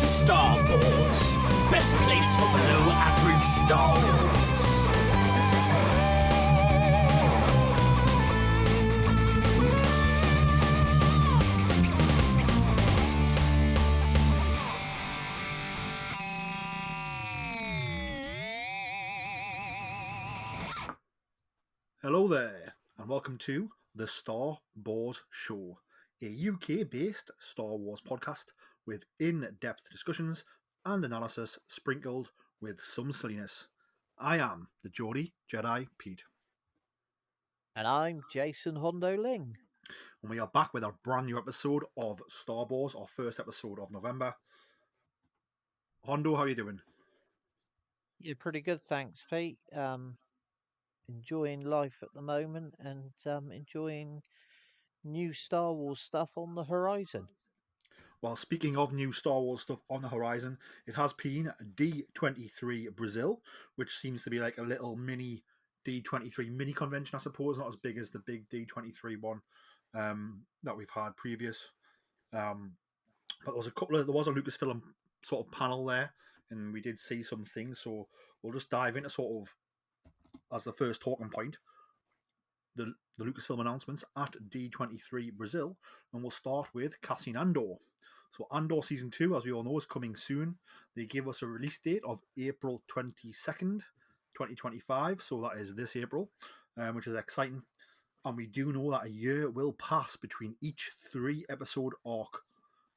Star Wars, best place for below average Star Wars. Hello there, and welcome to the Star Wars Show, a UK-based Star Wars podcast with in-depth discussions and analysis sprinkled with some silliness. I am the Geordie Jedi Pete. And I'm Jason Hondo Ling. And we are back with our brand new episode of Star Wars, our first episode of November. Hondo, how are you doing? You're pretty good, thanks, Pete. Enjoying life at the moment and enjoying new Star Wars stuff on the horizon. Well, speaking of new Star Wars stuff on the horizon, it has been D23 Brazil, which seems to be like a little mini D23 mini convention, I suppose, not as big as the big D23 one that we've had previous. But there was a Lucasfilm sort of panel there, and we did see some things. So we'll just dive into sort of as the first talking point the Lucasfilm announcements at D23 Brazil, and we'll start with Cassian Andor. So Andor Season 2, as we all know, is coming soon. They gave us a release date of April 22nd, 2025, so that is this April, which is exciting. And we do know that a year will pass between each 3-episode arc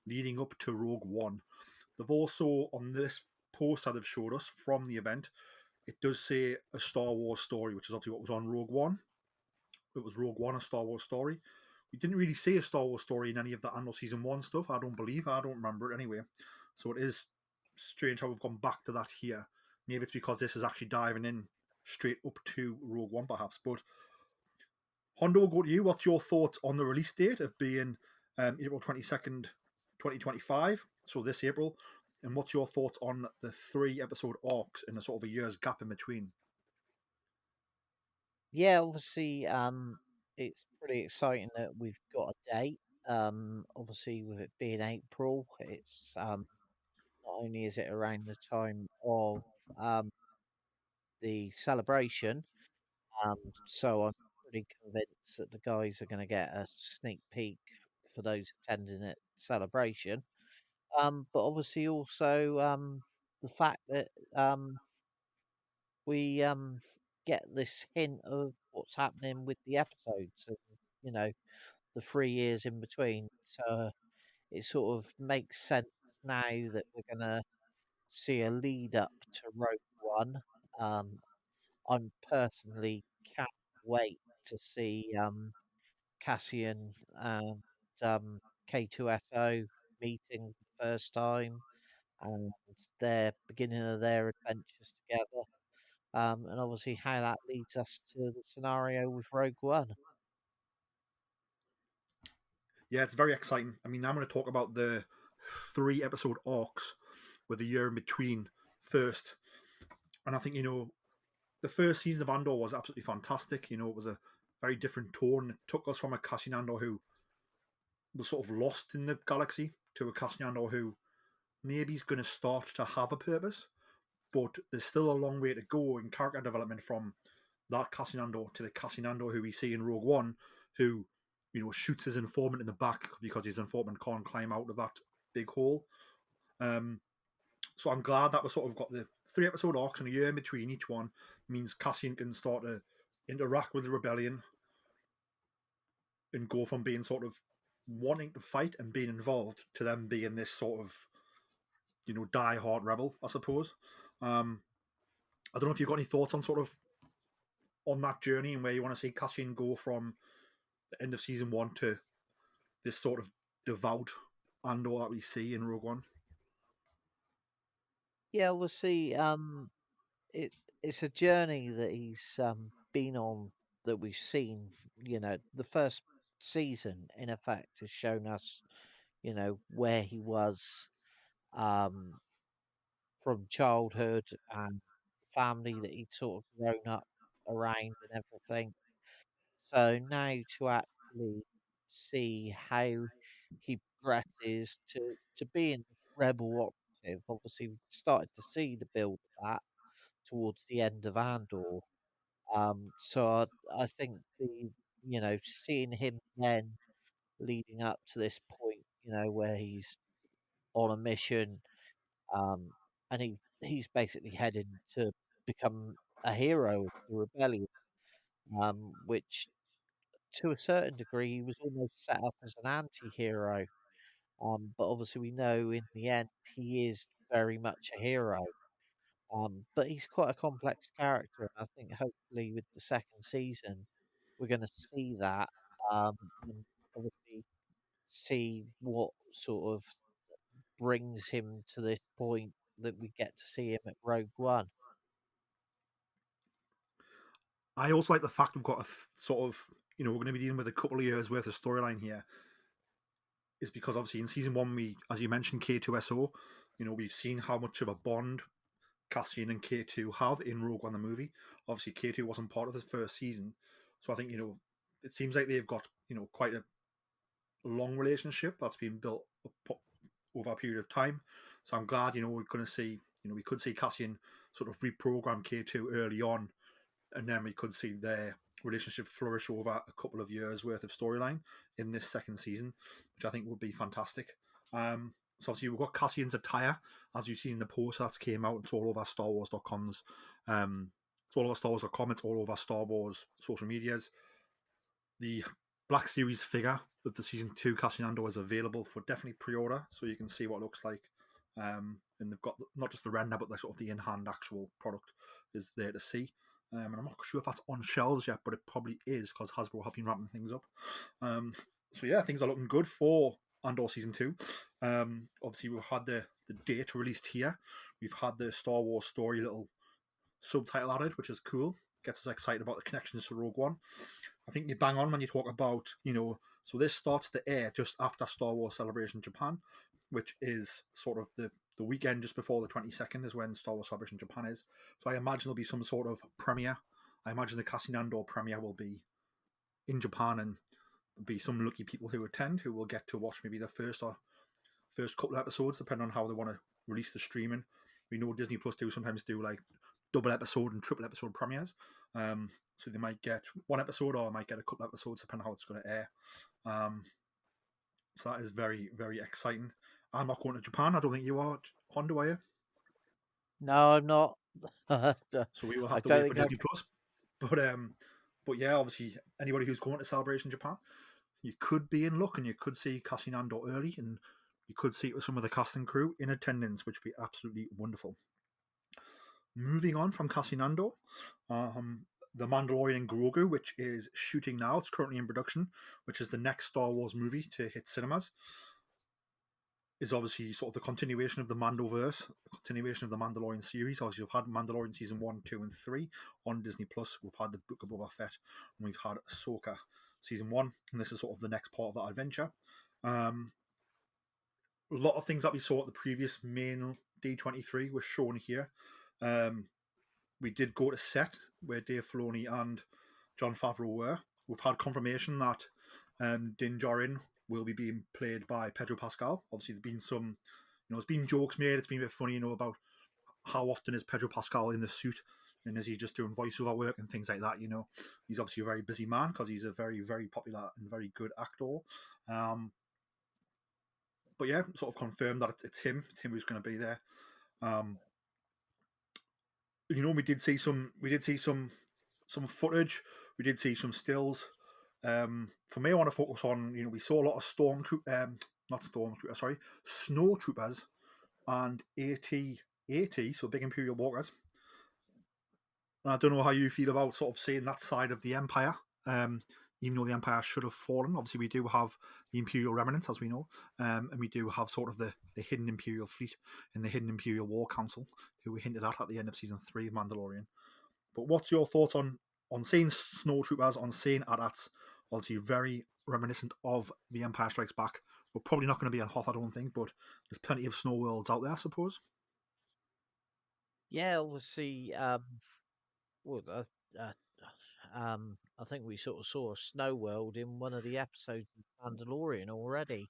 leading up to Rogue One. They've also, on this post that they've showed us from the event, it does say a Star Wars story, which is obviously what was on Rogue One. It was Rogue One, a Star Wars story. We didn't really see a Star Wars story in any of the Andor Season 1 stuff, I don't remember it anyway. So it is strange how we've gone back to that here. Maybe it's because this is actually diving in straight up to Rogue One, perhaps. But Hondo, we'll go to you. What's your thoughts on the release date of being April 22nd, 2025, so this April, and what's your thoughts on the 3-episode arcs in a sort of a year's gap in between? Yeah, obviously, it's pretty exciting that we've got a date. Obviously, with it being April, it's not only is it around the time of the celebration, so I'm pretty convinced that the guys are going to get a sneak peek for those attending it celebration. But obviously also the fact that we get this hint of what's happening with the episodes and the 3 years in between. So it sort of makes sense now that we're gonna see a lead up to Rogue One. I'm personally can't wait to see Cassian and K2SO meeting the first time and their beginning of their adventures together. And obviously how that leads us to the scenario with Rogue One. Yeah, it's very exciting. I mean, I'm going to talk about the 3-episode arcs with a year in between first. And I think, the first season of Andor was absolutely fantastic. It was a very different tone. It took us from a Cassian Andor who was sort of lost in the galaxy to a Cassian Andor who maybe is going to start to have a purpose, but there's still a long way to go in character development from that Cassian Andor to the Cassian Andor who we see in Rogue One, who shoots his informant in the back because his informant can't climb out of that big hole. So I'm glad that we sort of got the 3-episode arcs and a year in between each one means Cassian can start to interact with the rebellion and go from being sort of wanting to fight and being involved to them being this sort of die-hard rebel, I suppose. I don't know if you've got any thoughts on sort of on that journey and where you want to see Cassian go from the end of season 1 to this sort of devout Andor that we see in Rogue One. Yeah, we'll see. It's a journey that he's been on that we've seen. The first season, in effect, has shown us, where he was um, from childhood and family that he'd sort of grown up around and everything. So now to actually see how he progresses to being rebel positive. Obviously, we started to see the build of that towards the end of Andor. So I think seeing him then leading up to this point, where he's on a mission, um, and he's basically heading to become a hero of the rebellion, which to a certain degree he was almost set up as an anti-hero. But obviously we know in the end he is very much a hero. But he's quite a complex character, and I think hopefully with the second season we're going to see that, and obviously see what sort of brings him to this point that we get to see him at Rogue One. I also like the fact we've got a sort of, we're going to be dealing with a couple of years worth of storyline here. Is because obviously in season one, as you mentioned, K2SO, we've seen how much of a bond Cassian and K2 have in Rogue One the movie. Obviously, K2 wasn't part of the first season, so I think it seems like they've got quite a long relationship that's been built up over a period of time. So I'm glad we're going to see we could see Cassian sort of reprogram K2 early on, and then we could see their relationship flourish over a couple of years worth of storyline in this second season, which I think would be fantastic. So obviously we've got Cassian's attire, as you've seen in the post that came out. It's all over StarWars.com's. It's all over StarWars.com. It's all over Star Wars social medias. The Black Series figure of the season 2 Cassian Andor is available for definitely pre-order, so you can see what it looks like. And they've got not just the render, but the sort of the in-hand actual product is there to see. And I'm not sure if that's on shelves yet, but it probably is because Hasbro have been ramping things up. So yeah, things are looking good for Andor season 2. Obviously, we've had the date released here. We've had the Star Wars story little subtitle added, which is cool. Gets us excited about the connections to Rogue One. I think you bang on when you talk about, so this starts to air just after Star Wars Celebration Japan, which is sort of the weekend just before the 22nd is when Star Wars Celebration Japan is. So I imagine there'll be some sort of premiere. I imagine the Cassian Andor premiere will be in Japan, and there'll be some lucky people who attend who will get to watch maybe the first couple of episodes, depending on how they want to release the streaming. We know Disney Plus sometimes do like double episode and triple episode premieres. So they might get one episode or might get a couple episodes, depending on how it's going to air. So that is very, very exciting. I'm not going to Japan. I don't think you are, Hondo, are you? No, I'm not. So we will have to wait for Disney Plus. But yeah, obviously anybody who's going to Celebration Japan, you could be in luck and you could see Cassian Andor early, and you could see it with some of the cast and crew in attendance, which would be absolutely wonderful. Moving on from Cassian Andor, the Mandalorian and Grogu, which is shooting now. It's currently in production, which is the next Star Wars movie to hit cinemas. Is obviously sort of the continuation of the Mandoverse, the continuation of the Mandalorian series. Obviously, we've had Mandalorian season 1, 2, and 3 on Disney Plus. We've had the Book of Boba Fett, and we've had Ahsoka season 1, and this is sort of the next part of that adventure. A lot of things that we saw at the previous main D23 were shown here. We did go to set where Dave Filoni and Jon Favreau were. We've had confirmation that Din Djarin will be being played by Pedro Pascal. Obviously, there's been some, there's been jokes made. It's been a bit funny, about how often is Pedro Pascal in the suit, and is he just doing voiceover work and things like that. He's obviously a very busy man because he's a very, very popular and very good actor. But yeah, sort of confirmed that it's him. It's him who's going to be there. We did see some footage. We did see some stills. For me, I want to focus on, we saw a lot of snow troopers and AT-AT, so big Imperial walkers. And I don't know how you feel about sort of seeing that side of the Empire. Even though the Empire should have fallen, obviously we do have the Imperial remnants, as we know, and we do have sort of the hidden Imperial fleet and the hidden Imperial War Council, who we hinted at the end of season 3 of Mandalorian. But what's your thoughts on seeing snow troopers, on seeing AT-ATs? Obviously very reminiscent of The Empire Strikes Back. We're probably not going to be on Hoth, I don't think, but there's plenty of snow worlds out there, I suppose. Yeah, obviously, well, I think we sort of saw a snow world in one of the episodes of Mandalorian already.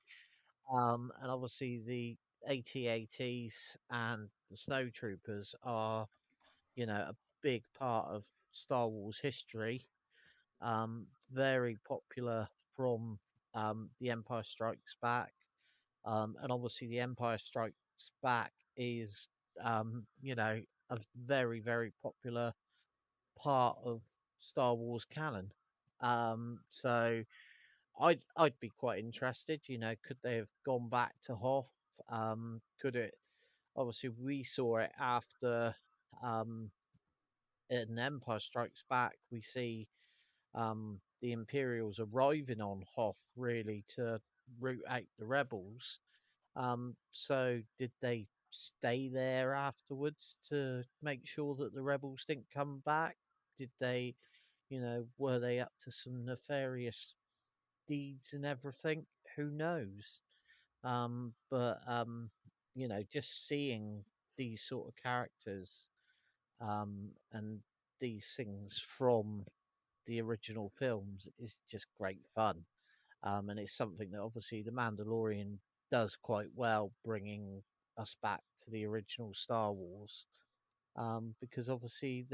And obviously AT-ATs and the snowtroopers are, a big part of Star Wars history. Very popular from The Empire Strikes Back. And obviously, The Empire Strikes Back is, a very, very popular part of Star Wars canon. So I'd be quite interested. Could they have gone back to Hoth? Could it? Obviously, we saw it after um, in Empire Strikes Back. We see the Imperials arriving on Hoth really to root out the rebels. So did they stay there afterwards to make sure that the rebels didn't come back? Did they, were they up to some nefarious deeds and everything? Who knows? But just seeing these sort of characters and these things from the original films is just great fun. And it's something that obviously the Mandalorian does quite well, bringing us back to the original Star Wars. Because obviously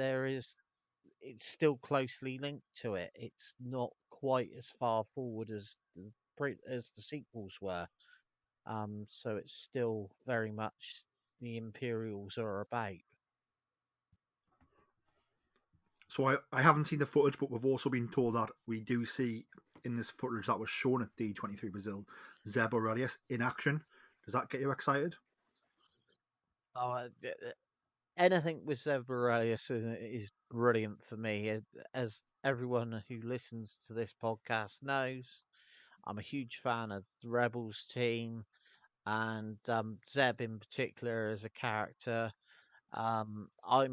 it's still closely linked to it. It's not quite as far forward as the sequels were. So it's still very much the Imperials are about. So I haven't seen the footage, but we've also been told that we do see in this footage that was shown at D23 Brazil, Zeb Aurelius in action. Does that get you excited? Oh, anything with Zeb Aurelius is brilliant for me. As everyone who listens to this podcast knows, I'm a huge fan of the Rebels team and Zeb in particular as a character. I'm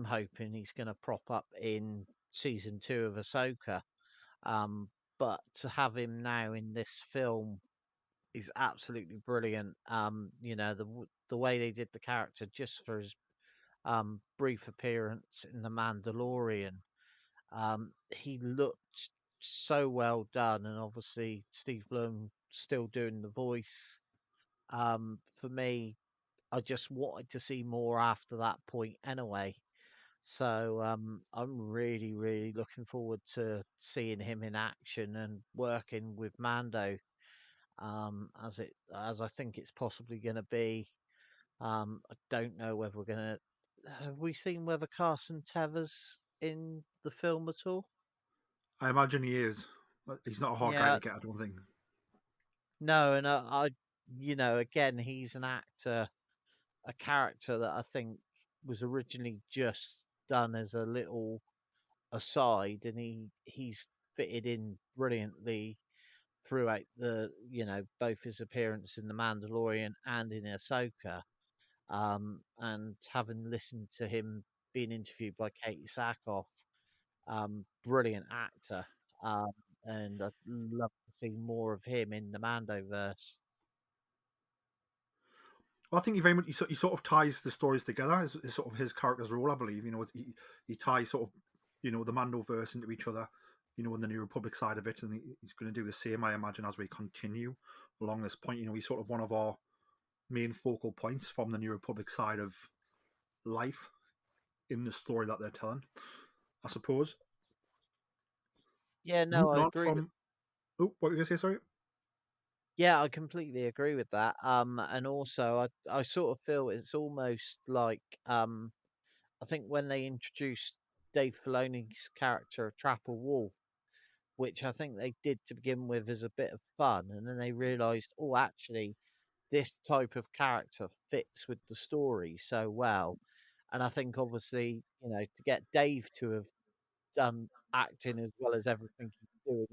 hoping he's going to prop up in season 2 of Ahsoka. Um, but to have him now in this film is absolutely brilliant. The way they did the character just for his brief appearance in The Mandalorian. He looked so well done, and obviously Steve Bloom still doing the voice. For me, I just wanted to see more after that point anyway. So I'm really, really looking forward to seeing him in action and working with Mando, as I think it's possibly going to be. I don't know whether we're gonna. Have we seen whether Carson Tevers in the film at all? I imagine he is. He's not a hard guy Yeah, to get, I don't think. no, and again, he's an actor, a character that I think was originally just done as a little aside, and he's fitted in brilliantly throughout both his appearance in The Mandalorian and in Ahsoka. And having listened to him being interviewed by Katie Sackhoff, brilliant actor. Um, and I'd love to see more of him in the Mandoverse. Well, I think he very much he sort of ties the stories together. Is sort of his character's role, I believe. He ties sort of the Mandoverse into each other. In the New Republic side of it, and he's going to do the same, I imagine, as we continue along this point. He's sort of one of our main focal points from the New Republic side of life in the story that they're telling, I suppose. Yeah, no, Moving I on agree with. from what were you going to say? Sorry. Yeah, I completely agree with that. And also I sort of feel it's almost like I think when they introduced Dave Filoni's character of Trapper Wolf, which I think they did to begin with as a bit of fun, and then they realised, oh, actually, this type of character fits with the story so well. And I think obviously, to get Dave to have done acting as well as everything he's doing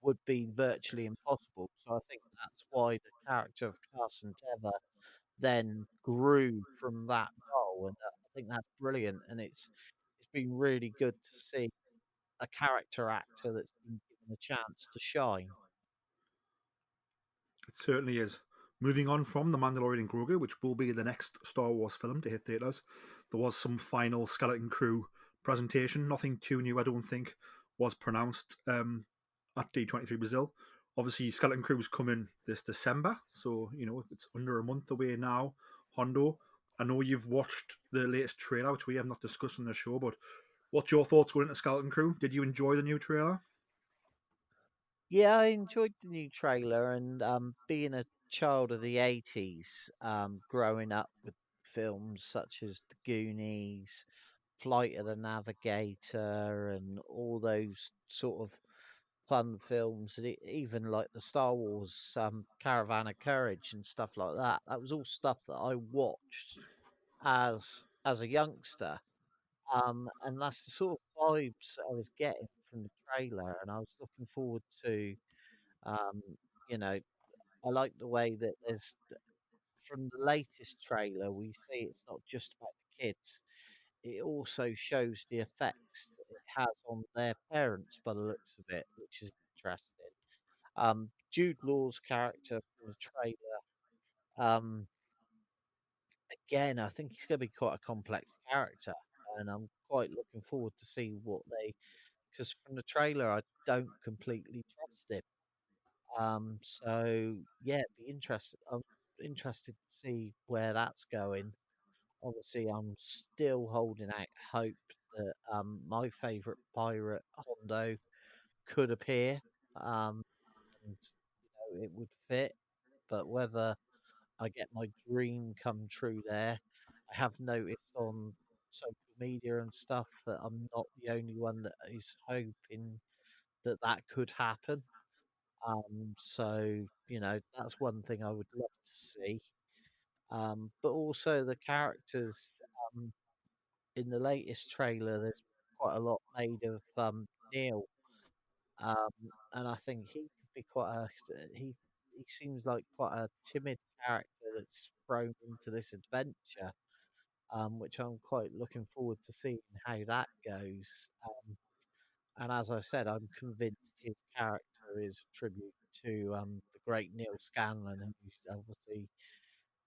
would be virtually impossible. So I think that's why the character of Carson Teva then grew from that role, and I think that's brilliant. And it's been really good to see a character actor that's been given a chance to shine. It certainly is. Moving on from The Mandalorian and Grogu, which will be the next Star Wars film to hit theatres, there was some final skeleton crew presentation. Nothing too new, I don't think, was pronounced at D23 Brazil. Obviously, Skeleton Crew's coming this December, so it's under a month away now. Hondo, I know you've watched the latest trailer, which we have not discussed on the show, but what's your thoughts going into Skeleton Crew? Did you enjoy the new trailer? Yeah, I enjoyed the new trailer, and being a child of the '80s, growing up with films such as The Goonies, Flight of the Navigator, and all those sort of fun films, and even like the Star Wars Caravan of Courage and stuff like that. That was all stuff that I watched as a youngster, and that's the sort of vibes I was getting from the trailer, and I was looking forward to. Um, you know, I like the way that from the latest trailer we see it's not just about the kids. It also shows the effects that it has on their parents by the looks of it, which is interesting. Jude Law's character from the trailer, um, again, I think he's going to be quite a complex character, and I'm quite looking forward to see what they. Because from the trailer, I don't completely trust him. So yeah, be interested. I'm interested to see where that's going. Obviously, I'm still holding out hope that my favourite pirate Hondo could appear, and it would fit. But whether I get my dream come true there, I have noticed on social media and stuff that I'm not the only one that is hoping that that could happen. So that's one thing I would love to see. But also the characters in the latest trailer, there's quite a lot made of Neil, um, and I think he could be quite a he seems like quite a timid character that's thrown into this adventure, which I'm quite looking forward to seeing how that goes. And as I said, I'm convinced his character is a tribute to the great Neil Scanlon, who obviously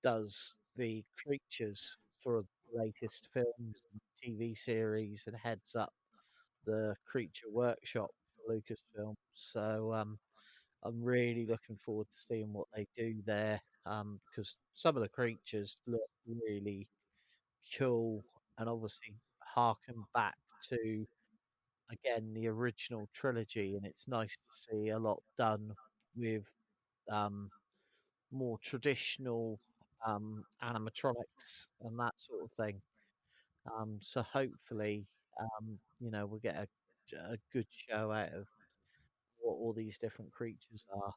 does the creatures for the latest films and TV series and heads up the creature workshop for Lucasfilm. So I'm really looking forward to seeing what they do there, because some of the creatures look really cool and obviously harken back to again the original trilogy, and it's nice to see a lot done with um, more traditional animatronics and that sort of thing. So hopefully, we'll get a good show out of what all these different creatures are.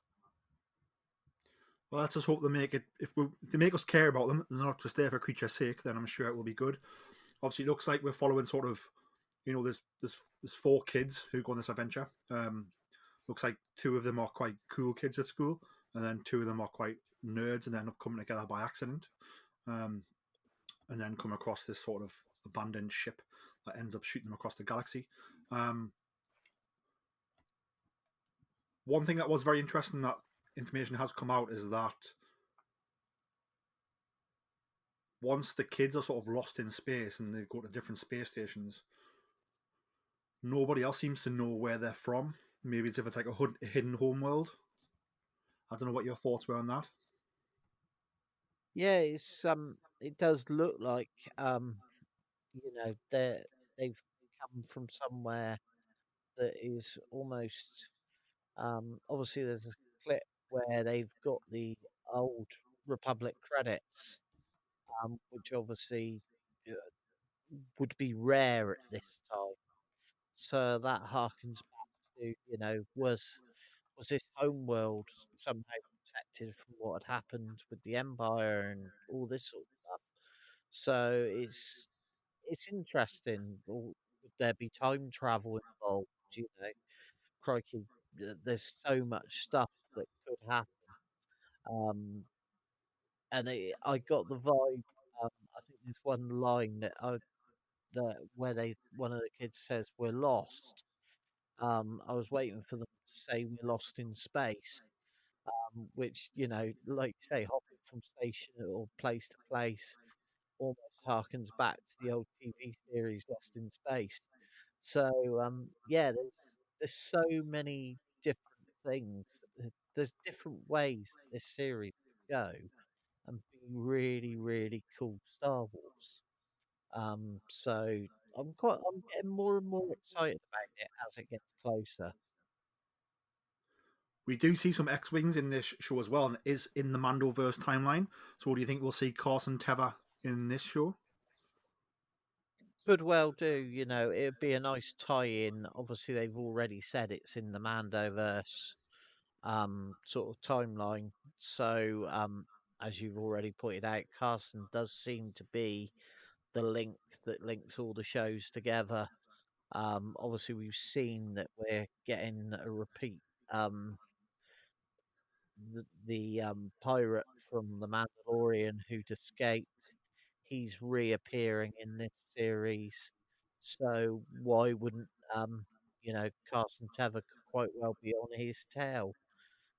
Well, let's just hope they make it. If they make us care about them, they're not just there for creature's sake, then I'm sure it will be good. Obviously, it looks like we're following sort of, there's four kids who go on this adventure. Looks like two of them are quite cool kids at school, and then two of them are quite nerds and end up coming together by accident, um, and then come across this sort of abandoned ship that ends up shooting them across the galaxy. Um, One thing that was very interesting that information has come out is that once the kids are sort of lost in space and they go to different space stations, nobody else seems to know where they're from. Maybe it's if it's like a hidden home world. I don't know what your thoughts were on that. Yeah, it does look like they've come from somewhere that is almost obviously there's a clip where they've got the old Republic credits, which obviously uh, would be rare at this time. So that harkens back to, was this home world somehow protected from what had happened with the Empire and all this sort of stuff? So it's interesting. Would there be time travel involved? Crikey, there's so much stuff that could happen. Um, and I got the vibe. I think there's one line that where one of the kids says we're lost. I was waiting for them to say we're lost in space, which like you say, hopping from station or place to place almost harkens back to the old TV series Lost in Space. So yeah, there's so many different things there's different ways this series could go and be really, really cool Star Wars. So I'm getting more and more excited about it as it gets closer. We do see some X-wings in this show as well, and it is in the Mandoverse timeline. So, what do you think we'll see Carson Teva in this show? Could well do, it'd be a nice tie-in. Obviously, they've already said it's in the Mandoverse sort of timeline. So, as you've already pointed out, Carson does seem to be the link that links all the shows together. Obviously, we've seen that we're getting a repeat. The pirate from the Mandalorian who'd escaped, he's reappearing in this series. So why wouldn't Carson Teva could quite well be on his tail?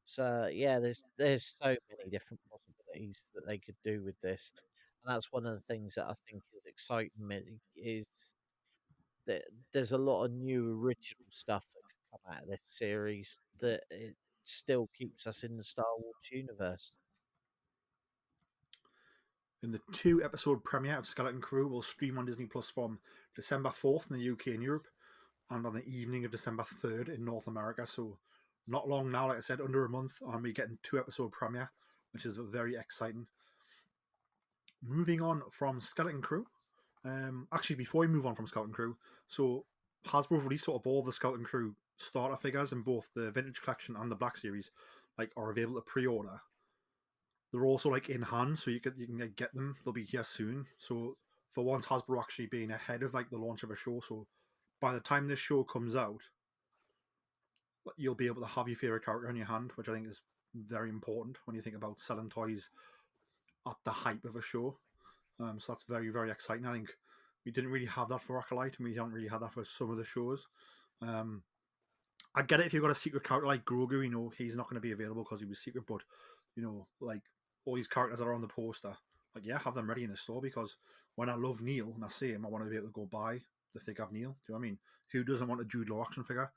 So yeah, there's so many different possibilities that they could do with this, and that's one of the things that I think is exciting me is that there's a lot of new original stuff that could come out of this series that it still keeps us in the Star Wars universe. In the 2 episode premiere of Skeleton Crew will stream on Disney Plus from December 4th in the UK and Europe, and on the evening of December 3rd in North America. So, not long now, like I said, under a month, and we're getting 2 episode premiere, which is very exciting. Moving on from Skeleton Crew, actually, before we move on from Skeleton Crew, so Hasbro released sort of all the Skeleton Crew starter figures in both the Vintage Collection and the Black Series, like are available to pre-order. They're also like in hand, so you can get them. They'll be here soon. So for once, Hasbro actually being ahead of like the launch of a show. So by the time this show comes out, you'll be able to have your favorite character in your hand, which I think is very important when you think about selling toys at the hype of a show. So that's very, very exciting. I think we didn't really have that for Acolyte, and we haven't really had that for some of the shows. Um, I get it if you've got a secret character like Grogu, he's not going to be available because he was secret, but, like all these characters that are on the poster, like, yeah, have them ready in the store because when I love Neil and I see him, I want to be able to go buy the figure of Neil. Do you know what I mean? Who doesn't want a Jude Law action figure?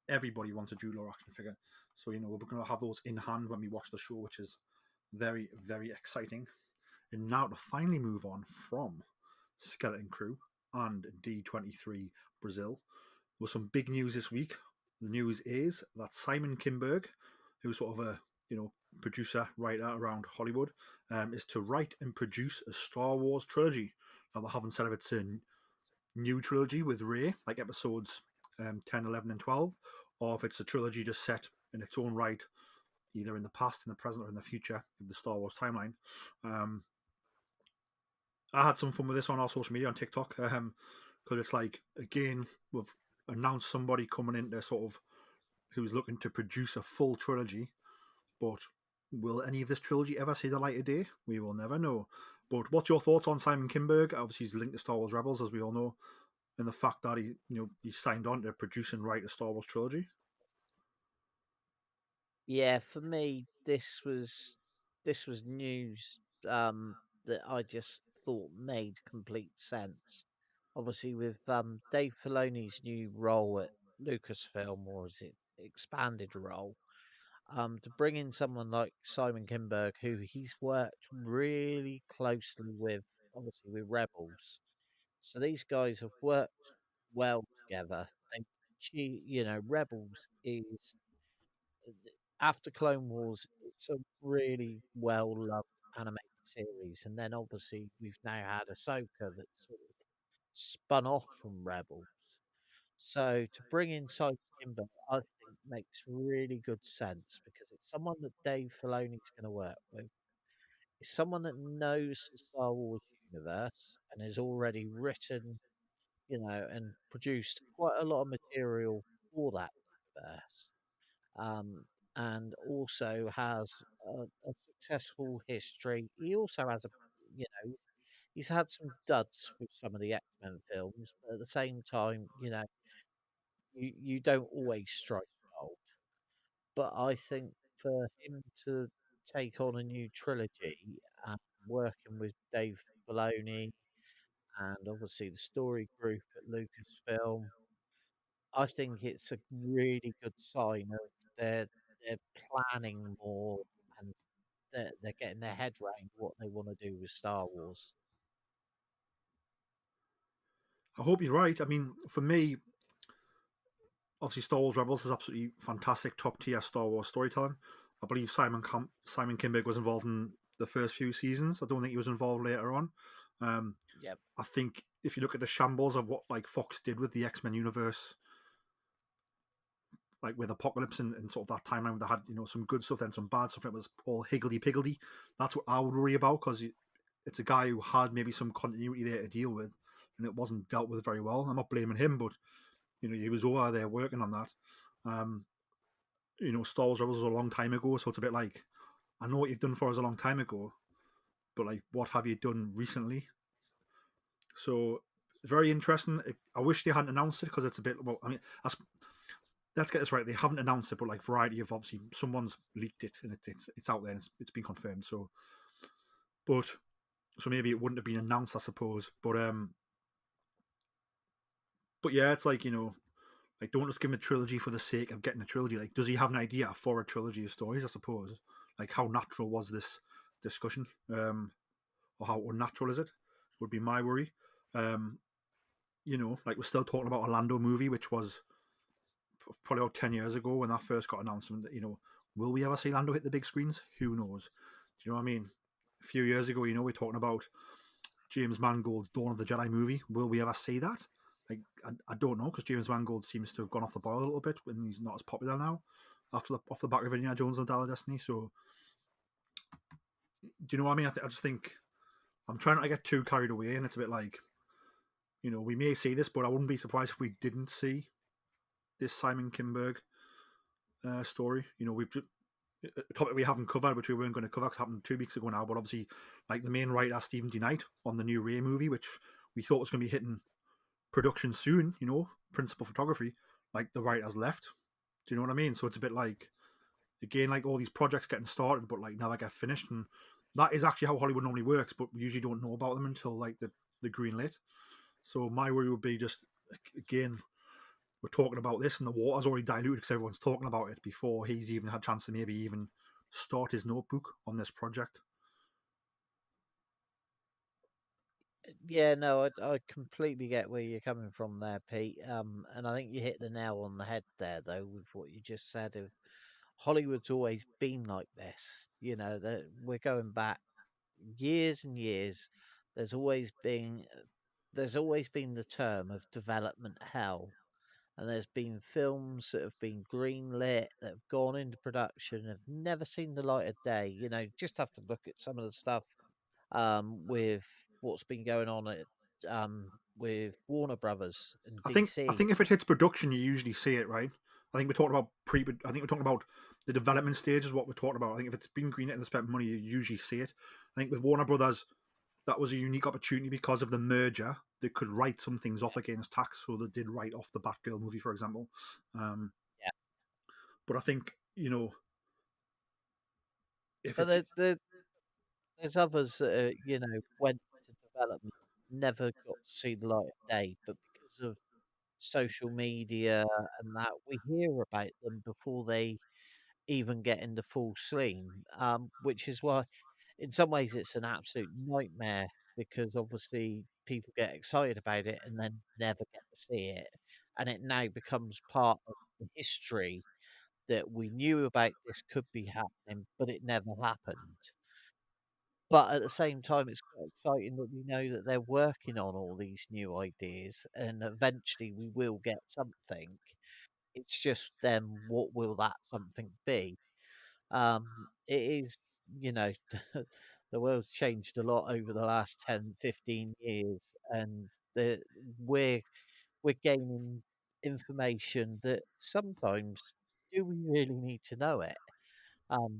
Everybody wants a Jude Law action figure. So, we're going to have those in hand when we watch the show, which is very, very exciting. And now to finally move on from Skeleton Crew and D23 Brazil, with some big news this week. The news is that Simon Kinberg, who's sort of a producer writer around Hollywood, is to write and produce a Star Wars trilogy. Now they haven't said if it's a new trilogy with Rey, like episodes 10, 11, and 12, or if it's a trilogy just set in its own right, either in the past, in the present, or in the future of the Star Wars timeline. I had some fun with this on our social media on TikTok, because it's like, again, we've announced somebody coming into sort of who's looking to produce a full trilogy, but will any of this trilogy ever see the light of day? We will never know. But what's your thoughts on Simon Kinberg? Obviously, he's linked to Star Wars Rebels, as we all know, and the fact that he signed on to produce and write a Star Wars trilogy. Yeah, for me, this was news that I just thought made complete sense. Obviously, with Dave Filoni's new role at Lucasfilm, or is it expanded role, to bring in someone like Simon Kinberg, who he's worked really closely with, obviously with Rebels. So these guys have worked well together. Rebels is after Clone Wars, it's a really well loved animated series, and then obviously we've now had Ahsoka that sort of spun off from Rebels. So to bring in Simon Kimber, I think makes really good sense because it's someone that Dave Filoni's going to work with. It's someone that knows the Star Wars universe and has already written, and produced quite a lot of material for that universe. Um, and also has a successful history. He also has he's had some duds with some of the X Men films, but at the same time, you don't always strike gold. But I think for him to take on a new trilogy and working with Dave Filoni and obviously the story group at Lucasfilm, I think it's a really good sign of their they're planning more and they're getting their head around what they want to do with Star Wars. I hope you're right. I mean, for me, obviously, Star Wars Rebels is absolutely fantastic, top tier Star Wars storytelling. I believe Simon Kinberg was involved in the first few seasons. I don't think he was involved later on. Um, Yep. I think if you look at the shambles of what like Fox did with the X-Men universe, like with Apocalypse and sort of that timeline, they had some good stuff and some bad stuff. It was all higgledy piggledy. That's what I would worry about because it's a guy who had maybe some continuity there to deal with, and it wasn't dealt with very well. I'm not blaming him, but he was over there working on that. Um, Star Wars Rebels was a long time ago, so it's a bit like, I know what you've done for us a long time ago, but like, what have you done recently? So very interesting. I wish they hadn't announced it because it's a bit. Well, I mean, let's get this right. They haven't announced it, but like Variety of obviously someone's leaked it and it's out there and it's been confirmed. So, but so maybe it wouldn't have been announced, I suppose. But yeah, it's like like don't just give him a trilogy for the sake of getting a trilogy. Like, does he have an idea for a trilogy of stories? I suppose. Like, how natural was this discussion, or how unnatural is it? Would be my worry. Um, like we're still talking about a Lando movie, which was probably about 10 years ago when that first got announced. And will we ever see Lando hit the big screens? Who knows? Do you know what I mean? A few years ago, we're talking about James Mangold's Dawn of the Jedi movie. Will we ever see that? Like, I don't know, because James Mangold seems to have gone off the boil a little bit when he's not as popular now off the back of Indiana Jones and Dial of Destiny. So, do you know what I mean? I just think I'm trying not to get too carried away, and it's a bit like, we may see this, but I wouldn't be surprised if we didn't see this Simon Kinberg story. We've a topic we haven't covered, which we weren't going to cover because it happened 2 weeks ago now. But obviously, like the main writer Stephen D. Knight on the new Ray movie, which we thought was going to be hitting production soon. Principal photography, like the writer's left. Do you know what I mean? So it's a bit like, again, like all these projects getting started, but like never get finished, and that is actually how Hollywood normally works. But we usually don't know about them until like the green lit. So my worry would be just, again, we're talking about this and the water's already diluted because everyone's talking about it before he's even had a chance to maybe even start his notebook on this project. Yeah, no, I completely get where you're coming from there, Pete. And I think you hit the nail on the head there, though, with what you just said. Of Hollywood's always been like this. That we're going back years and years. There's always been the term of development hell, and there's been films that have been greenlit that have gone into production have never seen the light of day. Just have to look at some of the stuff with what's been going on with Warner Brothers and I DC. think if it hits production, you usually see it, right? I think we're talking about I think we're talking about the development stage is what we're talking about. I think if it's been greenlit and they spent money, you usually see it. I think with Warner Brothers, that was a unique opportunity because of the merger. They could write some things off against tax, so they did write off the Batgirl movie, for example. Um, Yeah, but I think if but it's there's others that went to development, never got to see the light of day, but because of social media and that, we hear about them before they even get into full swing. Which is why, in some ways, it's an absolute nightmare because obviously people get excited about it and then never get to see it, and it now becomes part of the history that we knew about this could be happening, but it never happened. But at the same time, it's quite exciting that we know that they're working on all these new ideas, and eventually we will get something. It's just then, what will that something be? It is, you know, the world's changed a lot over the last 10, 15 years, and we're we're gaining information that sometimes, do we really need to know it?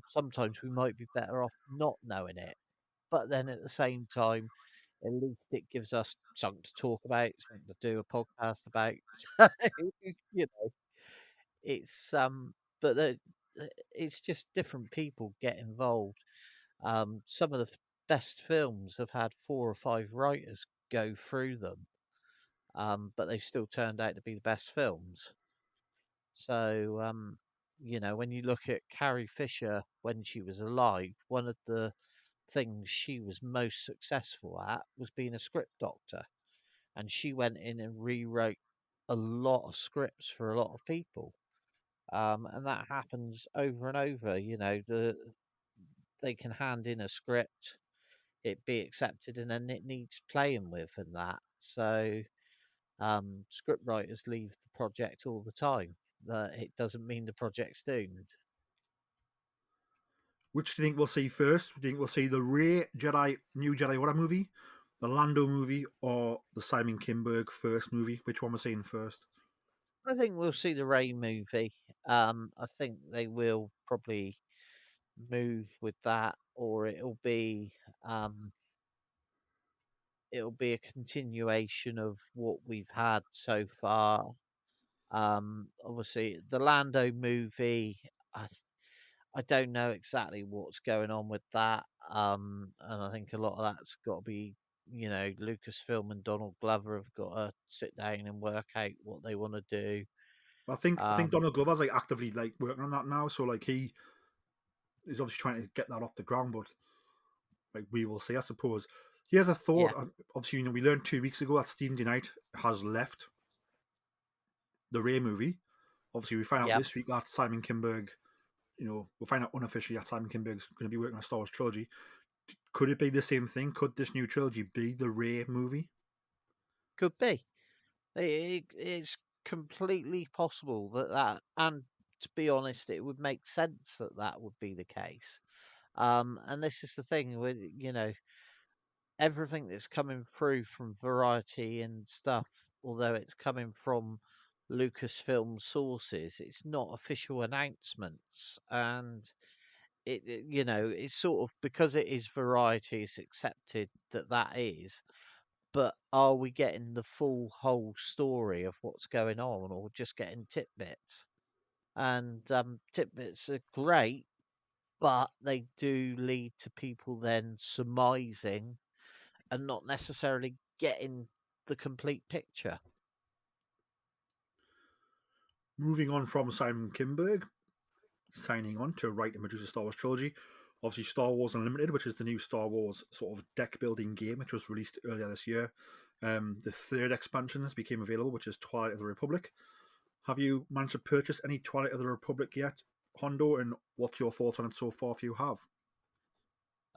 Sometimes we might be better off not knowing it. But then at the same time, at least it gives us something to talk about, something to do a podcast about. So, you know, it's but it's just different people get involved. Some of the best films have had 4 or 5 writers go through them, but they've still turned out to be the best films. So when you look at Carrie Fisher when she was alive, one of the things she was most successful at was being a script doctor. And she went in and rewrote a lot of scripts for a lot of people. And that happens over and over. They can hand in a script, it be accepted, and then it needs playing with and that. So script writers leave the project all the time. But it doesn't mean the project's doomed. Which do you think we'll see first? Do you think we'll see the Rey New Jedi Order movie, the Lando movie, or the Simon Kinberg first movie? Which one we're seeing first? I think we'll see the Ray movie. I think they will probably move with that, or it'll be a continuation of what we've had so far. Obviously, the Lando movie, I don't know exactly what's going on with that. And I think a lot of that's got to be, Lucasfilm and Donald Glover have got to sit down and work out what they want to do. I think Donald Glover's like actively like working on that now. So like he is obviously trying to get that off the ground, but like we will see, I suppose. Here's a thought. Yeah, Obviously, we learned 2 weeks ago that Stephen D. Knight has left the Ray movie. Obviously, we find out yeah. this week that Simon Kinberg, we'll find out unofficially that Simon Kinberg's going to be working on a Star Wars trilogy. Could it be the same thing? Could this new trilogy be the Ray movie? Could be. It's completely possible and to be honest, it would make sense that that would be the case. And this is the thing with, everything that's coming through from Variety and stuff, although it's coming from Lucasfilm sources, it's not official announcements. And it's sort of because it is Variety, it's accepted that that is. But are we getting the full whole story of what's going on, or just getting tidbits? And tidbits are great, but they do lead to people then surmising and not necessarily getting the complete picture. Moving on from Simon Kinberg, signing on to write and produce a Star Wars trilogy. Obviously, Star Wars Unlimited, which is the new Star Wars sort of deck building game, which was released earlier this year. The third expansion has become available, which is Twilight of the Republic. Have you managed to purchase any Twilight of the Republic yet, Hondo? And what's your thoughts on it so far if you have?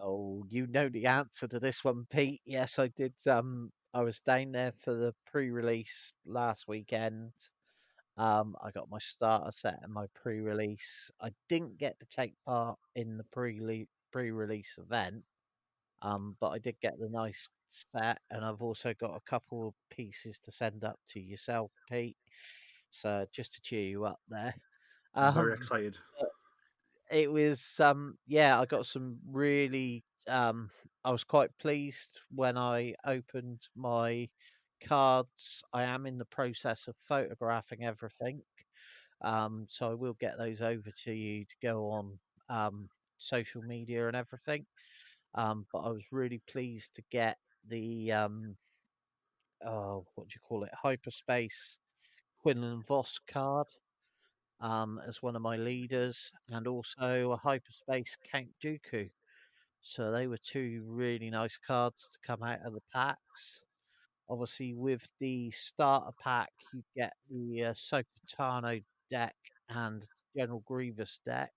Oh, you know the answer to this one, Pete. Yes, I did. I was down there for the pre-release last weekend. I got my starter set and my pre-release. I didn't get to take part in the pre-release event, but I did get the nice set, and I've also got a couple of pieces to send up to yourself, Pete. So just to cheer you up there. I'm very Um, excited. it was yeah, I got some really I was quite pleased when I opened my cards. I am in the process of photographing everything. So I will get those over to you to go on social media and everything. But I was really pleased to get the oh, what do you call it? Hyperspace Quinlan Voss card as one of my leaders, and also a hyperspace Count Dooku. So they were two really nice cards to come out of the packs. Obviously, with the starter pack, you get the Ahsoka Tano deck and General Grievous deck,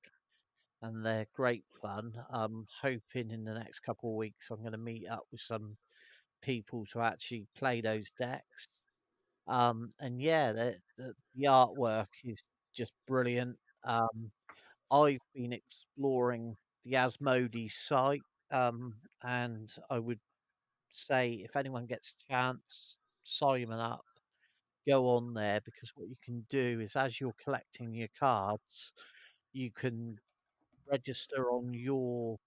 and they're great fun. I'm hoping in the next couple of weeks I'm going to meet up with some people to actually play those decks. And yeah, the artwork is just brilliant. Um, I've been exploring the Asmodee site, and I would say if anyone gets a chance, Simon up, go on there because what you can do is as you're collecting your cards, you can register on your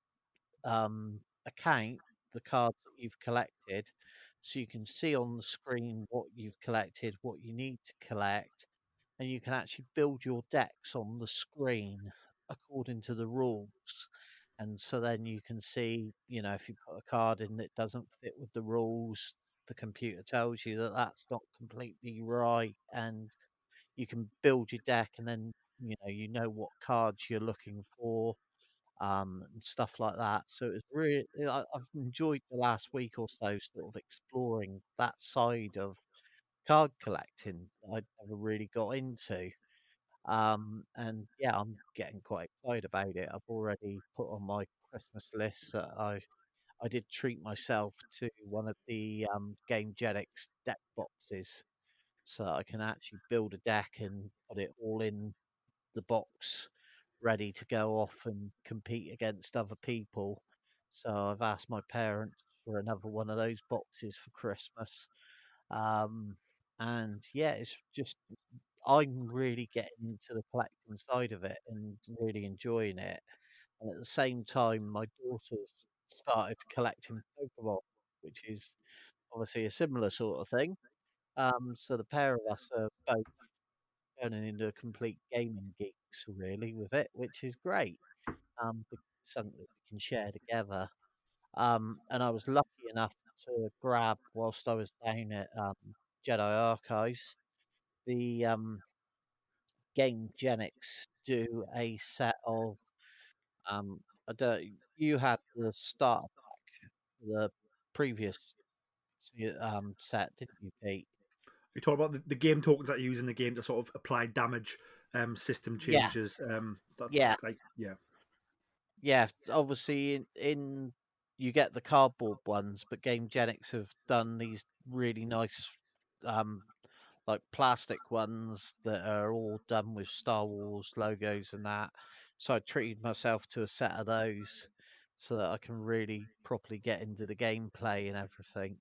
account the cards that you've collected, so you can see on the screen what you've collected, what you need to collect, and you can actually build your decks on the screen according to the rules. And so then you can see, if you put a card in that doesn't fit with the rules, the computer tells you that that's not completely right, and you can build your deck and then you know what cards you're looking for, and stuff like that. So it's really, I've enjoyed the last week or so, sort of exploring that side of card collecting that I'd never really got into. And yeah, I'm getting quite excited about it. I've already put on my Christmas list that I did treat myself to one of the Game Genix deck boxes, so I can actually build a deck and put it all in the box, ready to go off and compete against other people. So I've asked my parents for another one of those boxes for Christmas. Um, and yeah, it's just I'm really getting into the collecting side of it and really enjoying it. And at the same time, my daughter's started collecting Pokemon, which is obviously a similar sort of thing. So the pair of us are both turning into complete gaming geeks, really, with it, which is great. Because it's something that we can share together. And I was lucky enough to grab, whilst I was down at Jedi Archives, the Game Genix do a set of I don't you had the starter pack for the previous set, didn't you, Pete? You talk about the game tokens that you use in the game to sort of apply damage, system Yeah, changes. That yeah, like yeah, yeah. Obviously, in you get the cardboard ones, but Game Genix have done these really nice um like plastic ones that are all done with Star Wars logos and that. So I treated myself to a set of those so that I can really properly get into the gameplay and everything.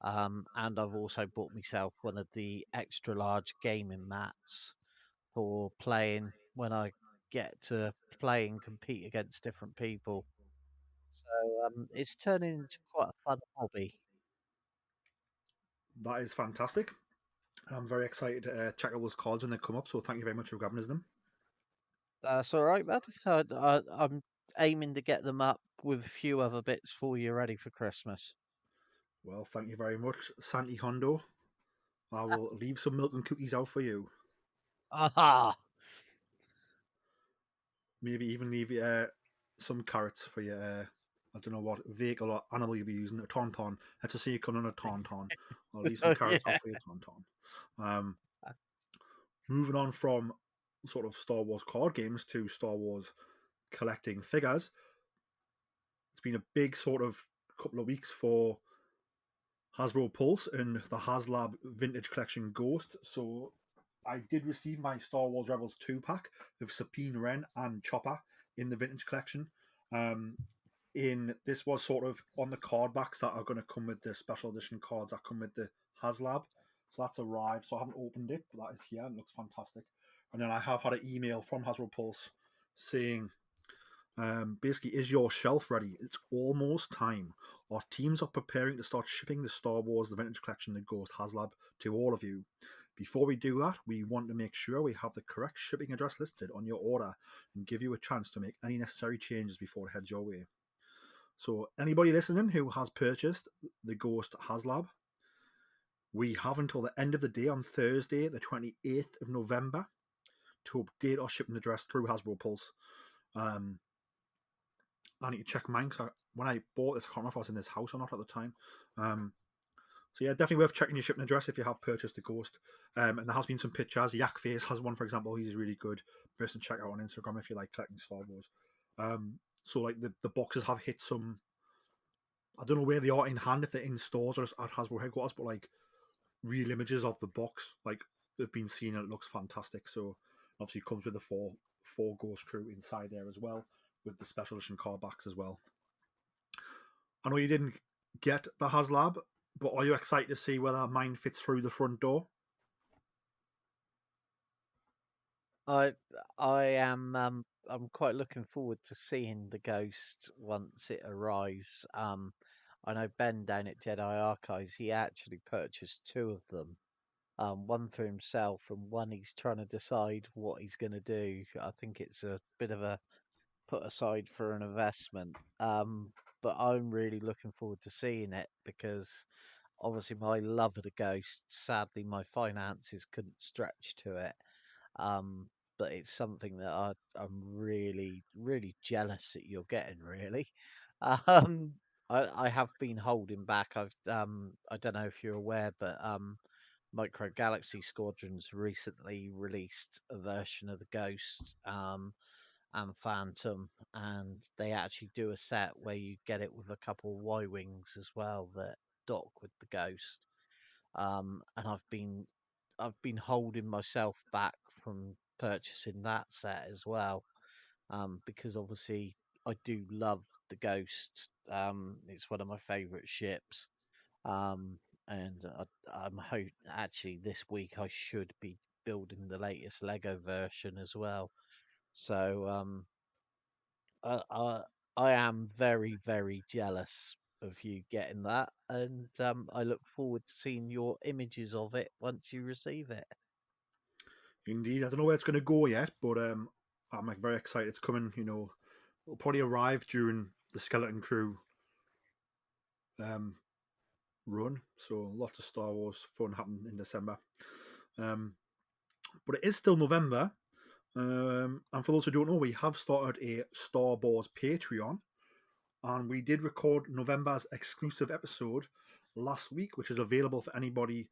And I've also bought myself one of the extra large gaming mats for playing when I get to play and compete against different people. So it's turning into quite a fun hobby. that is fantastic. I'm very excited to check out those cards when they come up. So thank you very much for grabbing us them. That's all right, bud. I'm aiming to get them up with a few other bits for you ready for Christmas. Well, thank you very much, Santi Hondo. I will leave some milk and cookies out for you. Aha! Maybe even leave some carrots for your. I don't know what vehicle or animal you'll be using. A tauntaun. Let's just say you come on a tauntaun. I'll leave some Oh, carrots out yeah. for your tauntaun. Um, moving on from sort of Star Wars card games to Star Wars collecting figures. It's been a big sort of couple of weeks for Hasbro Pulse and the Haslab Vintage Collection Ghost. So I did receive my Star Wars Rebels 2 pack of Sabine Wren and Chopper in the Vintage Collection. Um, in this was sort of on the card backs that are going to come with the special edition cards that come with the Haslab. So that's arrived. So I haven't opened it, but that is here and it looks fantastic. And then I have had an email from Hasbro Pulse saying basically, is your shelf ready? It's almost time. Our teams are preparing to start shipping the Star Wars The Vintage Collection The Ghost Haslab to all of you. Before we do that, we want to make sure we have the correct shipping address listed on your order and give you a chance to make any necessary changes before it heads your way. So, anybody listening who has purchased the Ghost Haslab, we have until the end of the day on Thursday, the 28th of November, to update our shipping address through Hasbro Pulse. I need to check mine because when I bought this, I can't remember if I was in this house or not at the time. So yeah, definitely worth checking your shipping address if you have purchased the Ghost. And there has been some pictures. Yak Face has one, for example. He's really good person to check out on Instagram if you like collecting Star Wars. So like the boxes have hit some. I don't know where they are in hand, if they're in stores or just at Hasbro headquarters, but like real images of the box, like they've been seen and it looks fantastic. So obviously it comes with the four Ghost crew inside there as well, with the special edition card backs as well. I know you didn't get the Haslab, but are you excited to see whether mine fits through the front door? I I am I'm quite looking forward to seeing the Ghost once it arrives. I know Ben down at Jedi Archives, he actually purchased two of them. One for himself and one he's trying to decide what he's going to do. I think it's a bit of a put aside for an investment. But I'm really looking forward to seeing it because obviously my love of the Ghost, sadly my finances couldn't stretch to it. Um, but it's something that I'm really, really jealous that you're getting, really. Um, I have been holding back. I don't know if you're aware, but Micro Galaxy Squadrons recently released a version of the Ghost and Phantom, and they actually do a set where you get it with a couple of Y-wings as well that dock with the Ghost. And I've been holding myself back from purchasing that set as well, because obviously I do love the Ghost. It's one of my favourite ships. Um, and actually this week I should be building the latest Lego version as well. So I, I I am very, very jealous of you getting that, and I look forward to seeing your images of it once you receive it. Indeed, I don't know where it's going to go yet, but I'm like very excited. It's coming. It'll probably arrive during the Skeleton Crew um, run. So lots of Star Wars fun happening in December. Um, but it is still November. And for those who don't know, we have started a Star Wars Patreon. And we did record November's exclusive episode last week, which is available for anybody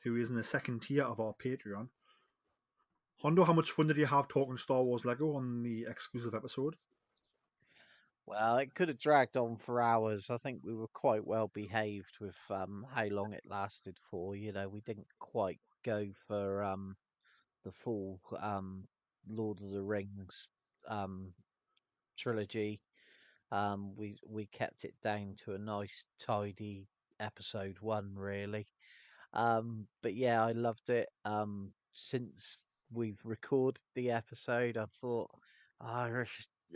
who is in the second tier of our Patreon. Hondo, how much fun did you have talking Star Wars Lego on the exclusive episode? Well, it could have dragged on for hours. I think we were quite well behaved with how long it lasted for. We didn't quite go for the full Lord of the Rings um, trilogy. We kept it down to a nice, tidy episode one, really. But yeah, I loved it. Since we've recorded the episode, I thought, "Oh,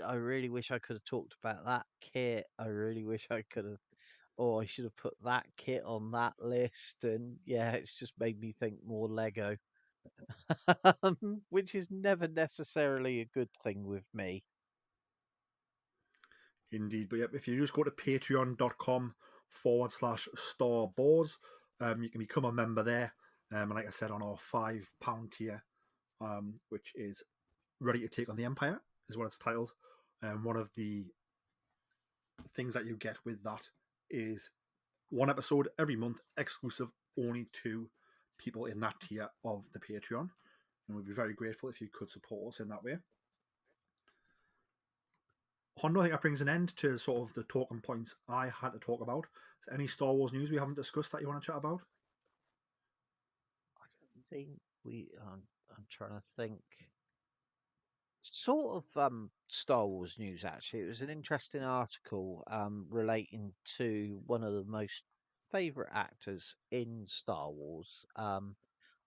I really wish I could have talked about that kit. I really wish I could have, or I should have put that kit on that list." And yeah, it's just made me think more Lego, which is never necessarily a good thing with me. Indeed. But yep, if you just go to patreon.com/starboards, you can become a member there. And like I said, on our £5 tier, which is Ready to Take on the Empire, is what it's titled. And one of the things that you get with that is one episode every month, exclusive only to people in that tier of the Patreon. And we'd be very grateful if you could support us in that way. Hondo, I think that brings an end to sort of the talking points I had to talk about. Is there any Star Wars news we haven't discussed that you want to chat about? I don't think I'm trying to think. Sort of Star Wars news, actually. It was an interesting article relating to one of the most favorite actors in Star Wars,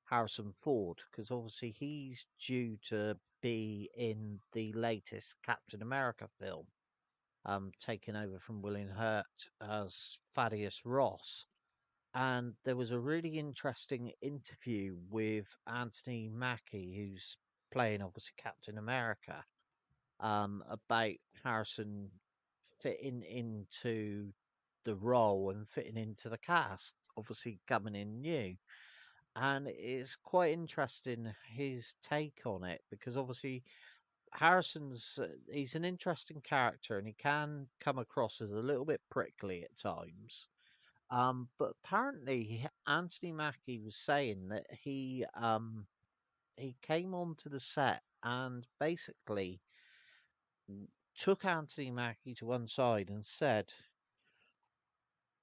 Harrison Ford, because obviously he's due to be in the latest Captain America film, taking over from William Hurt as Thaddeus Ross. And there was a really interesting interview with Anthony Mackie, who's playing obviously Captain America, about Harrison fitting into the role and fitting into the cast, obviously coming in new. And it's quite interesting his take on it, because obviously he's an interesting character and he can come across as a little bit prickly at times. But apparently Anthony Mackie was saying that he came onto the set and basically took Anthony Mackie to one side and said,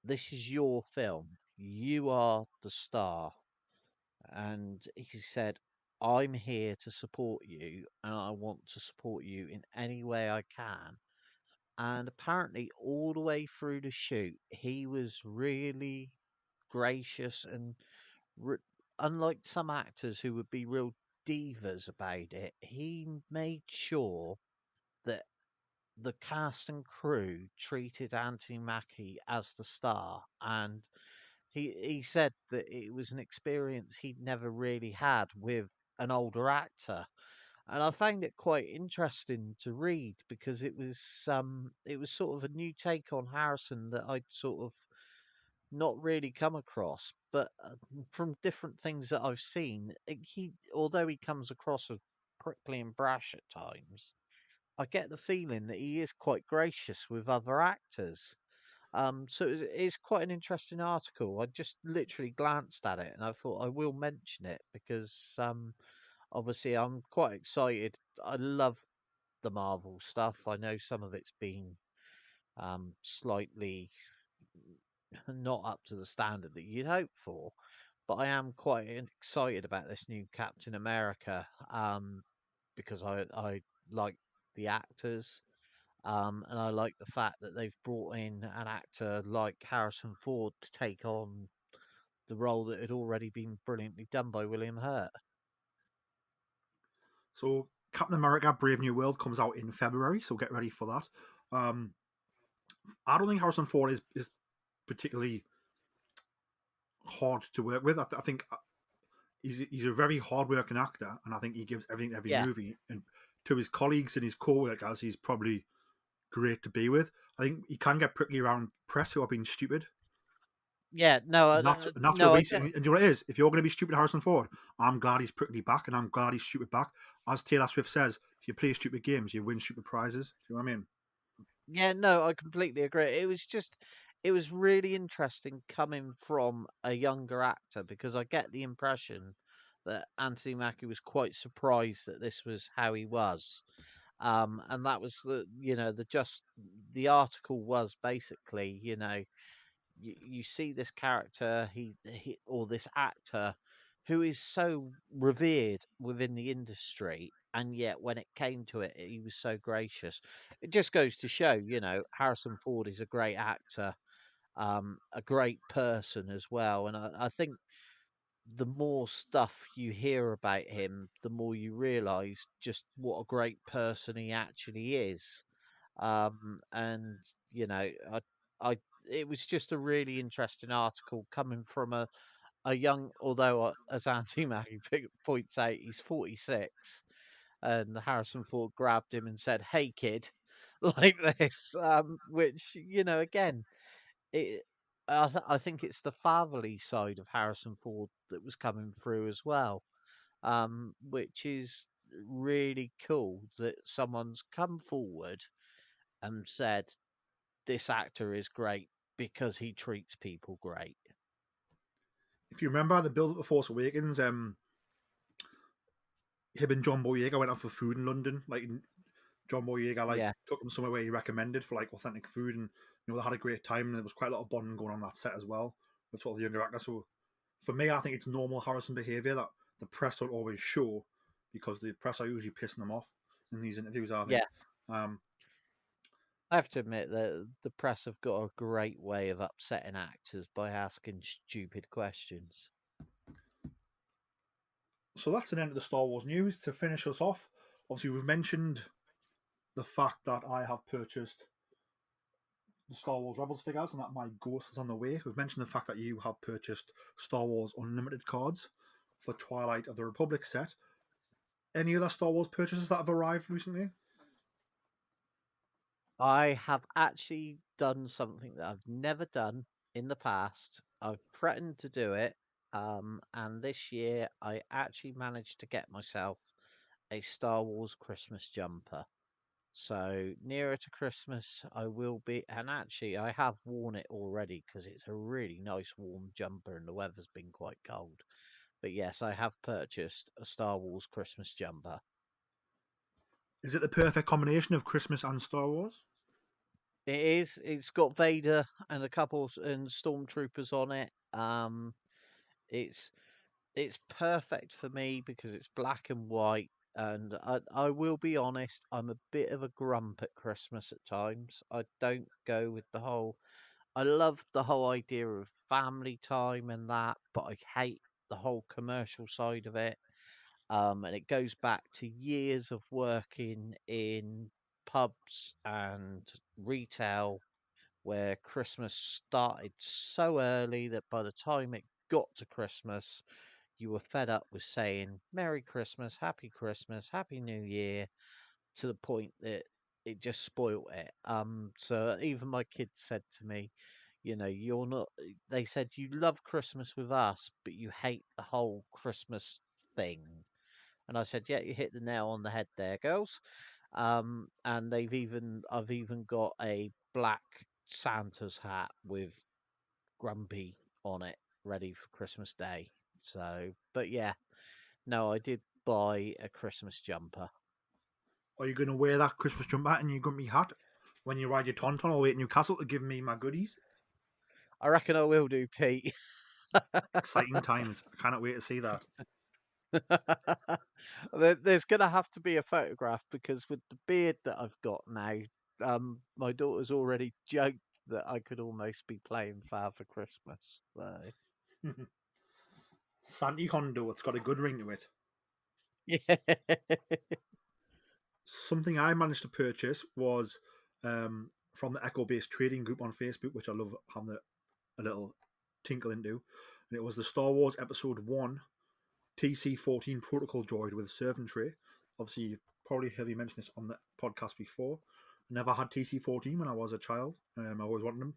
"This is your film. You are the star." And he said, "I'm here to support you and I want to support you in any way I can." And apparently, all the way through the shoot, he was really gracious and re- unlike some actors who would be real divas about it, he made sure that the cast and crew treated Anthony Mackie as the star, and he said that it was an experience he'd never really had with an older actor. And I found it quite interesting to read, because it was sort of a new take on Harrison that I'd sort of not really come across. But from different things that I've seen, although he comes across as prickly and brash at times, I get the feeling that he is quite gracious with other actors. So it's quite an interesting article. I just literally glanced at it and I thought I will mention it because obviously I'm quite excited. I love the Marvel stuff. I know some of it's been slightly not up to the standard that you'd hope for, but I am quite excited about this new Captain America because I like the actors. And I like the fact that they've brought in an actor like Harrison Ford to take on the role that had already been brilliantly done by William Hurt. So Captain America: Brave New World comes out in February, so get ready for that. I don't think Harrison Ford is particularly hard to work with. I think he's a very hard working actor, and I think he gives everything to every Yeah, movie. And to his colleagues and his co-workers, he's probably great to be with. I think he can get prickly around press who are being stupid, yeah, no, and that's where no, we I see. get, And you know what it is? If you're going to be stupid, Harrison Ford, I'm glad he's prickly back, and I'm glad he's stupid back. As Taylor Swift says, if you play stupid games, you win stupid prizes. Do you know what I mean? yeah, no, I completely agree. It was really interesting coming from a younger actor because I get the impression that Anthony Mackie was quite surprised that this was how he was. And that was the article was basically, you see this character, he or this actor who is so revered within the industry, and yet when it came to it, he was so gracious. It just goes to show, Harrison Ford is a great actor, a great person as well. And I think the more stuff you hear about him, the more you realize just what a great person he actually is. And you know, I, it was just a really interesting article coming from a young, although as Auntie Maggie points out, he's 46, and Harrison Ford grabbed him and said, "Hey, kid," like this, which again, it. I think it's the fatherly side of Harrison Ford that was coming through as well, which is really cool that someone's come forward and said this actor is great because he treats people great. If you remember the build up of Force Awakens, him and John Boyega went out for food in London. Like John Boyega, like Yeah, took him somewhere where he recommended for like authentic food, and they had a great time. And there was quite a lot of bonding going on that set as well with sort of the younger actors. So for me, I think it's normal Harrison behaviour that the press don't always show because the press are usually pissing them off in these interviews. I think. yeah. Um, I have to admit that the press have got a great way of upsetting actors by asking stupid questions. so that's an end of the Star Wars news. To finish us off, obviously we've mentioned the fact that I have purchased the Star Wars Rebels figures and that my Ghost is on the way. We've mentioned the fact that you have purchased Star Wars Unlimited cards for Twilight of the Republic set. Any other Star Wars purchases that have arrived recently? I have actually done something that I've never done in the past. I've threatened to do it, and this year I actually managed to get myself a Star Wars Christmas jumper. So nearer to Christmas, I will be, and actually I have worn it already because it's a really nice warm jumper and the weather's been quite cold. But yes, I have purchased a Star Wars Christmas jumper. Is it the perfect combination of Christmas and Star Wars? It is. It's got Vader and a couple and stormtroopers on it. It's it's perfect for me because it's black and white. And I will be honest, I'm a bit of a grump at Christmas at times. I don't go with the whole. I love the whole idea of family time and that, but I hate the whole commercial side of it. And it goes back to years of working in pubs and retail where Christmas started so early that by the time it got to Christmas, you were fed up with saying Merry Christmas, Happy New Year, to the point that it just spoilt it. So even my kids said to me, you're not, they said, you love Christmas with us, but you hate the whole Christmas thing. And I said, yeah, you hit the nail on the head there, girls. And I've even got a black Santa's hat with Grumpy on it, ready for Christmas Day. So, but yeah, no, I did buy a Christmas jumper. Are you going to wear that Christmas jumper and your Grumpy hat when you ride your Tauntaun all the way to Newcastle to give me my goodies? I reckon I will do, Pete. Exciting times. I cannot wait to see that. There's going to have to be a photograph because with the beard that I've got now, my daughter's already joked that I could almost be playing Father Christmas. So. Santi Hondo, it's got a good ring to it. Yeah. Something I managed to purchase was from the Echo Based Trading Group on Facebook, which I love having a little tinkle into. And it was the Star Wars Episode 1 TC-14 Protocol Droid with a servant tray. Obviously, you've probably heard me mention this on the podcast before. I never had TC-14 when I was a child. I always wanted them.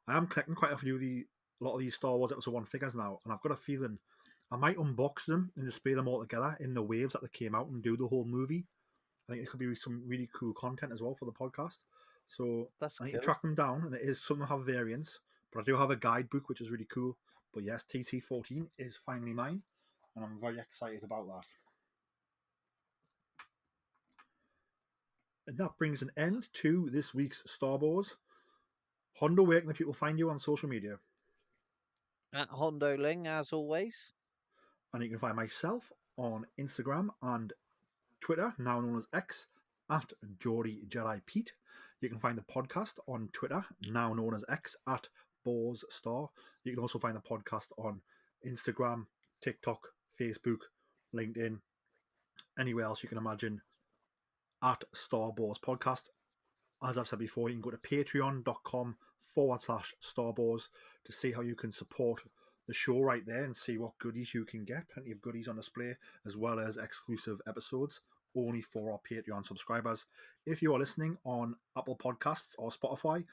I am collecting quite a lot of these Star Wars Episode 1 figures now, and I've got a feeling I might unbox them and display them all together in the waves that they came out and do the whole movie. I think it could be some really cool content as well for the podcast. So That's I need cool. to track them down, and it is some have variants, but I do have a guidebook which is really cool. But yes, TC-14 is finally mine, and I'm very excited about that. And that brings an end to this week's Star Wars. Hondo, where can the people find you on social media? At Hondo Ling, as always. And you can find myself on Instagram and Twitter, now known as X, at Geordie Jedi Pete. You can find the podcast on Twitter, now known as X, at Boars Star. You can also find the podcast on Instagram, TikTok, Facebook, LinkedIn, anywhere else you can imagine, at Star Wars Podcast. As I've said before, you can go to patreon.com/Star Wars to see how you can support the show right there and see what goodies you can get. Plenty of goodies on display, as well as exclusive episodes only for our Patreon subscribers. If you are listening on Apple Podcasts or Spotify,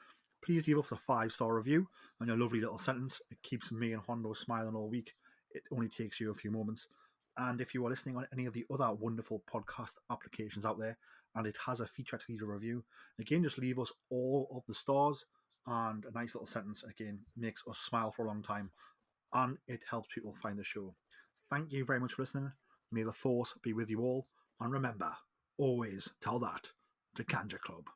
please leave us a 5-star review and a lovely little sentence. It keeps me and Hondo smiling all week. It only takes you a few moments. And if you are listening on any of the other wonderful podcast applications out there and it has a feature to leave a review, again, just leave us all of the stars and a nice little sentence. Again, makes us smile for a long time and it helps people find the show. Thank you very much for listening. May the Force be with you all. And remember, always tell that to Kanja Club.